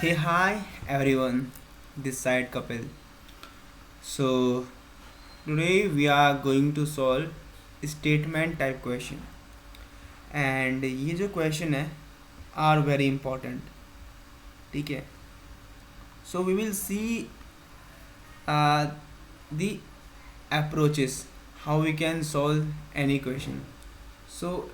Hey, hi everyone, this side Kapil. So, today we are going to solve statement type question. And ये जो question है are very important. ठीक है. So, we will see uh, the approaches how we can solve any question. So,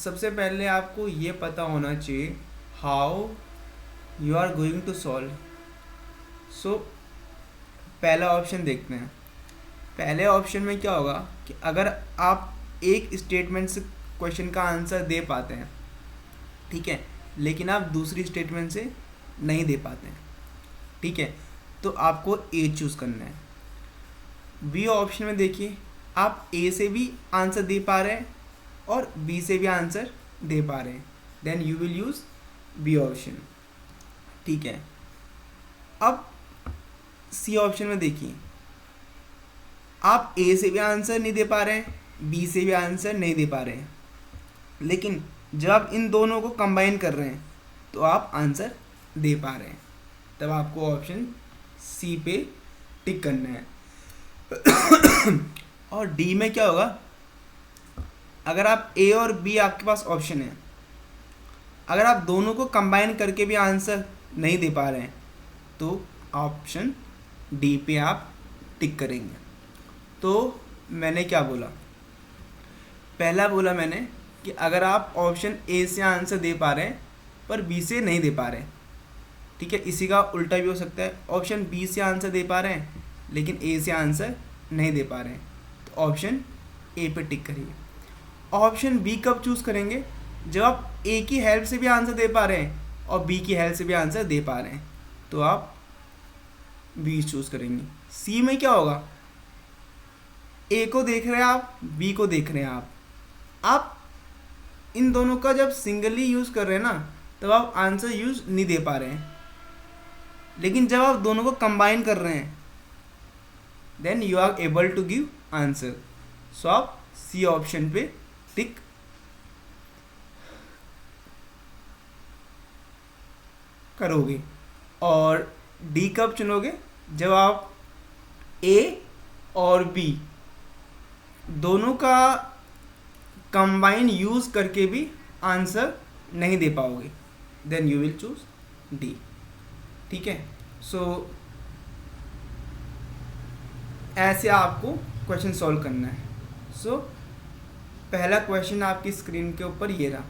सबसे पहले आपको ये पता होना चाहिए how you are going to solve. So, पहला ऑप्शन देखते हैं. पहले ऑप्शन में क्या होगा कि अगर आप एक स्टेटमेंट से क्वेश्चन का आंसर दे पाते हैं, ठीक है, लेकिन आप दूसरी स्टेटमेंट से नहीं दे पाते हैं, ठीक है, तो आपको ए चूज़ करना है. बी ऑप्शन में देखिए, आप ए से भी आंसर दे पा रहे हैं और बी से भी आंसर दे पा रहे हैं, then you will use B option. ठीक है. अब सी ऑप्शन में देखिए, आप ए से भी आंसर नहीं दे पा रहे हैं, बी से भी आंसर नहीं दे पा रहे हैं, लेकिन जब आप इन दोनों को कंबाइन कर रहे हैं तो आप आंसर दे पा रहे हैं, तब आपको ऑप्शन सी पे टिक करना है. और डी में क्या होगा, अगर आप ए और बी आपके पास ऑप्शन है, अगर आप दोनों को कंबाइन करके भी आंसर नहीं दे पा रहे हैं तो ऑप्शन डी पे आप टिक करेंगे. तो मैंने क्या बोला, पहला बोला मैंने कि अगर आप ऑप्शन ए से आंसर दे पा रहे हैं पर बी से नहीं दे पा रहे हैं, ठीक है, इसी का उल्टा भी हो सकता है, ऑप्शन बी से आंसर दे पा रहे हैं लेकिन ए से आंसर नहीं दे पा रहे हैं, तो ऑप्शन ए पे टिक करिए. ऑप्शन बी कब चूज़ करेंगे, जब आप ए की हेल्प से भी आंसर दे पा रहे हैं और बी की हेल्प से भी आंसर दे पा रहे हैं, तो आप बी चूज़ करेंगे. सी में क्या होगा, ए को देख रहे हैं आप, बी को देख रहे हैं आप इन दोनों का जब सिंगली यूज़ कर रहे हैं ना, तब आप आंसर यूज़ नहीं दे पा रहे हैं, लेकिन जब आप दोनों को कंबाइन कर रहे हैं then you are able to give answer. So आप सी ऑप्शन पे टिक करोगे. और डी कब चुनोगे, जब आप ए और बी दोनों का कंबाइन यूज़ करके भी आंसर नहीं दे पाओगे, then you will choose D. ठीक है. सो ऐसे आपको क्वेश्चन सॉल्व करना है. सो पहला क्वेश्चन आपकी स्क्रीन के ऊपर ये रहा.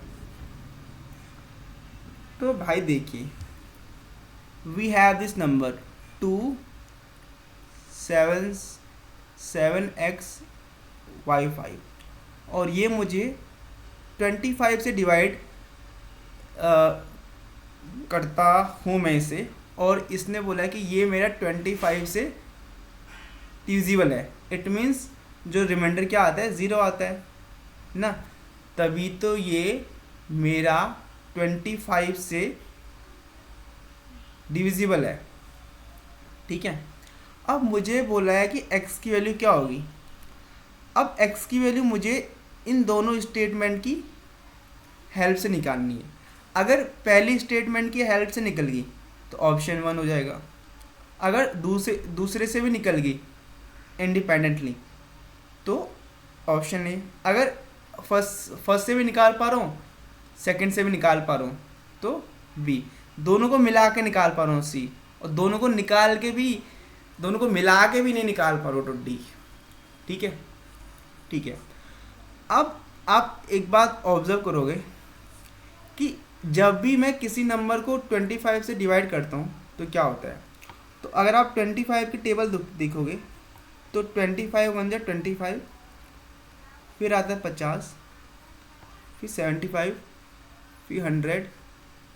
तो भाई देखिए, we have this number 277x y5 और ये मुझे 25 से डिवाइड करता हूँ मैं इसे, और इसने बोला कि ये मेरा 25 से डिविजिबल है. इट मीन्स जो रिमाइंडर क्या आता है, ज़ीरो आता है ना, तभी तो ये मेरा 25 से डिविजिबल है. ठीक है. अब मुझे बोला है कि x की वैल्यू क्या होगी. अब x की वैल्यू मुझे इन दोनों स्टेटमेंट की हेल्प से निकालनी है. अगर पहली स्टेटमेंट की हेल्प से निकल गई तो ऑप्शन 1 हो जाएगा. अगर दूसरे से भी निकल गई इंडिपेंडेंटली तो ऑप्शन ए. अगर फर्स्ट से भी निकाल पा रहा हूँ, सेकंड से भी निकाल पा रहा हूँ तो बी. दोनों को मिला के निकाल पा रहा हूँ सी, और दोनों को मिला के भी नहीं निकाल पा रहा हूँ तो डी. ठीक है. ठीक है. अब आप एक बात ऑब्जर्व करोगे कि जब भी मैं किसी नंबर को 25 से डिवाइड करता हूँ तो क्या होता है. तो अगर आप 25 की टेबल देखोगे तो 25 वन जा 25, फिर आता है 50, फिर 75, फिर 100,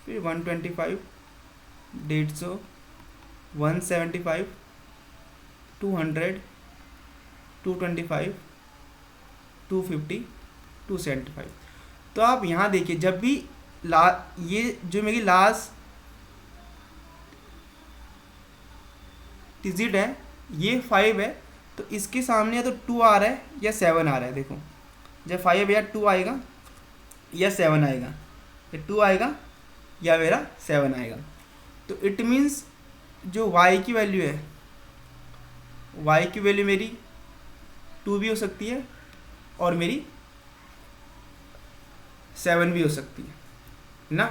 फिर 125, 150, 175, 200, 225, 250, 275. तो आप यहाँ देखिए, जब भी ये जो मेरी लास्ट डिजिट है ये 5 है, तो इसके सामने या तो 2 आ रहा है या 7 आ रहा है. देखो, जब 5 या 2 आएगा या 7 आएगा, या 2 आएगा या मेरा 7 आएगा. तो इट मीन्स जो y की वैल्यू है, y की वैल्यू मेरी 2 भी हो सकती है और मेरी 7 भी हो सकती है ना।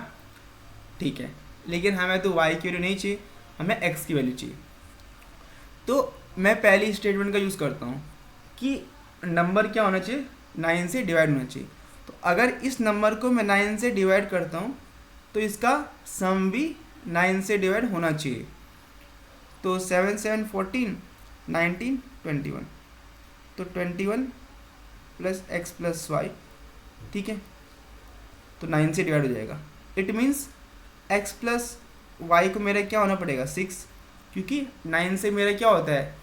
ठीक है, लेकिन हमें तो y की वैल्यू नहीं चाहिए, हमें x की वैल्यू चाहिए। तो मैं पहली स्टेटमेंट का यूज़ करता हूँ कि नंबर क्या होना चाहिए, 9 से डिवाइड होना चाहिए। तो अगर इस नंबर को मैं 9 से डिवाइड करता हूँ तो इसका सम भी 9 से डिवाइड होना चाहिए। तो 7 7 14 19 21, तो 21 प्लस एक्स प्लस वाई, ठीक है, तो 9 से डिवाइड हो जाएगा। It means x plus y को मेरा क्या होना पड़ेगा 6, क्योंकि 9 से मेरा क्या होता है,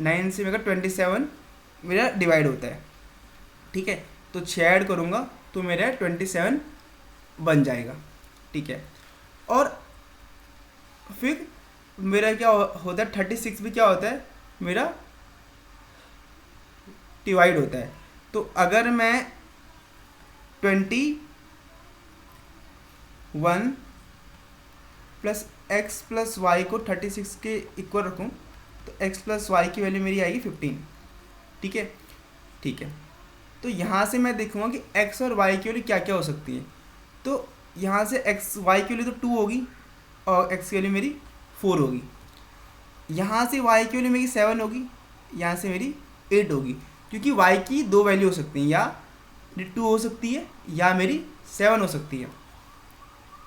9 से मेरा 27 मेरा डिवाइड होता है। ठीक है, तो 6 ऐड करूँगा तो मेरा 27 बन जाएगा। ठीक है, और फिर मेरा क्या होता है 36 भी क्या होता है मेरा डिवाइड होता है। तो अगर मैं 21 प्लस एक्स प्लस वाई को 36 के इक्वल रखूँ तो x प्लस वाई की वैल्यू मेरी आएगी 15। ठीक है, ठीक है, तो यहाँ से मैं देखूँगा कि x और y की वैल्यू क्या क्या हो सकती है। तो यहाँ से x y की वैल्यू तो 2 होगी और x की वैल्यू मेरी 4 होगी। यहाँ से y की वैल्यू मेरी 7 होगी, यहाँ से मेरी 8 होगी, क्योंकि y की 2 वैल्यू हो सकती हैं, या 2 हो सकती है या मेरी 7 हो सकती है।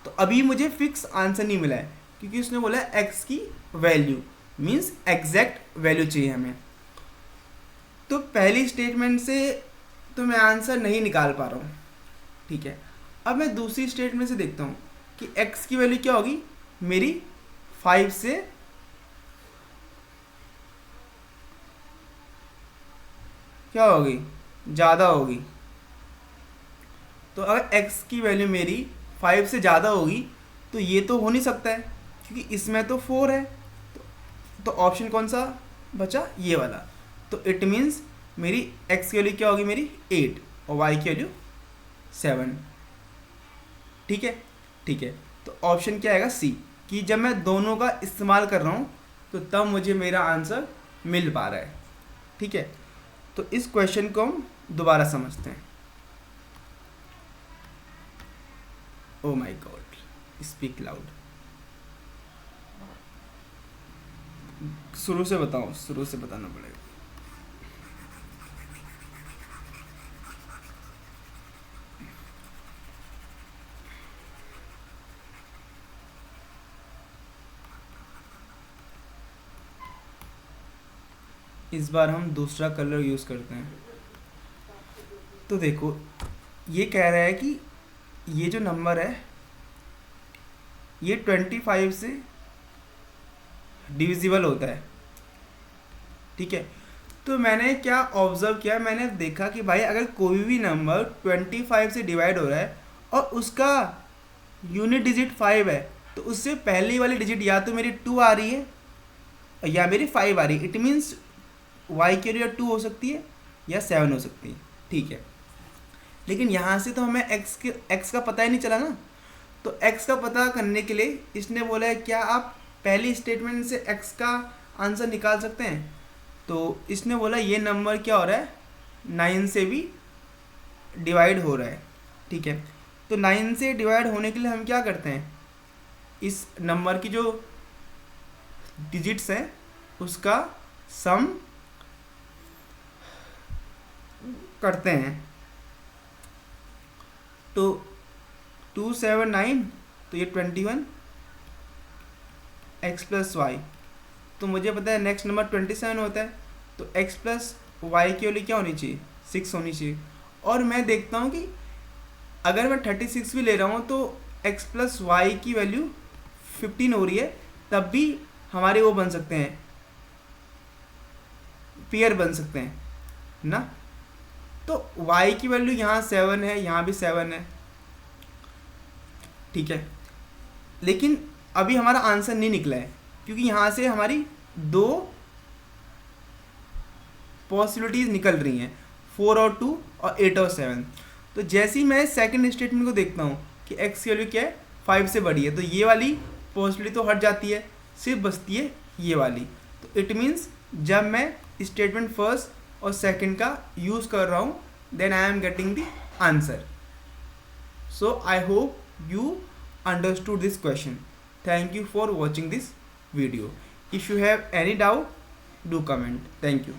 तो अभी मुझे फिक्स आंसर नहीं मिला है, क्योंकि उसने बोला है x की वैल्यू, मीन्स एग्जैक्ट वैल्यू चाहिए हमें। तो पहली स्टेटमेंट से तो मैं आंसर नहीं निकाल पा रहा हूँ। ठीक है, अब मैं दूसरी स्टेटमेंट से देखता हूँ कि x की वैल्यू क्या होगी मेरी 5 से क्या होगी, ज़्यादा होगी। तो अगर x की वैल्यू मेरी 5 से ज़्यादा होगी तो ये तो हो नहीं सकता है, क्योंकि इसमें तो 4 है। तो ऑप्शन कौन सा बचा, ये वाला। तो इट मीन्स मेरी x की वैल्यू क्या होगी मेरी 8 और y की वैल्यू 7। ठीक है, ठीक है, तो ऑप्शन क्या आएगा सी, कि जब मैं दोनों का इस्तेमाल कर रहा हूँ तो तब मुझे मेरा आंसर मिल पा रहा है। ठीक है, तो इस क्वेश्चन को हम दोबारा समझते हैं। Oh my God, speak loud. शुरू से बताओ, शुरू से बताना पड़ेगा। इस बार हम दूसरा कलर यूज़ करते हैं। तो देखो, ये कह रहा है कि ये जो नंबर है ये 25 से डिविजिबल होता है। ठीक है, तो मैंने क्या ऑब्जर्व किया, मैंने देखा कि भाई अगर कोई भी नंबर 25 से डिवाइड हो रहा है और उसका यूनिट डिजिट 5 है, तो उससे पहली वाली डिजिट या तो मेरी 2 आ रही है या मेरी 5 आ रही है। इट मीन्स y की वैल्यू 2 हो सकती है या 7 हो सकती है। ठीक है, लेकिन यहाँ से तो हमें x का पता ही नहीं चला ना। तो x का पता करने के लिए इसने बोला है क्या आप पहली स्टेटमेंट से x का आंसर निकाल सकते हैं। तो इसने बोला ये नंबर क्या हो रहा है 9 से भी डिवाइड हो रहा है। ठीक है, तो 9 से डिवाइड होने के लिए हम क्या करते हैं, इस नंबर की जो डिजिट्स हैं उसका सम करते हैं। तो 2 7 9, तो ये 21 x प्लस वाई, तो मुझे पता है नेक्स्ट नंबर 27 होता है। तो x प्लस वाई की वैल्यू क्या होनी चाहिए 6 होनी चाहिए। और मैं देखता हूँ कि अगर मैं 36 भी ले रहा हूँ तो x प्लस वाई की वैल्यू 15 हो रही है, तब भी हमारे वो बन सकते हैं, पेयर बन सकते हैं ना। तो y की वैल्यू यहाँ 7 है, यहाँ भी 7 है। ठीक है, लेकिन अभी हमारा आंसर नहीं निकला है, क्योंकि यहाँ से हमारी 2 पॉसिबिलिटीज़ निकल रही हैं, 4 और 2 और 8 और 7। तो जैसे ही मैं सेकंड स्टेटमेंट को देखता हूँ कि x की वैल्यू क्या है 5 से बड़ी है, तो ये वाली पॉसिबिलिटी तो हट जाती है, सिर्फ बचती है ये वाली। तो इट मीन्स जब मैं स्टेटमेंट फर्स्ट और सेकंड का यूज़ कर रहा हूँ then I am getting the answer. So I hope you understood this question. Thank you for watching this video. If you have any doubt, do comment. Thank you.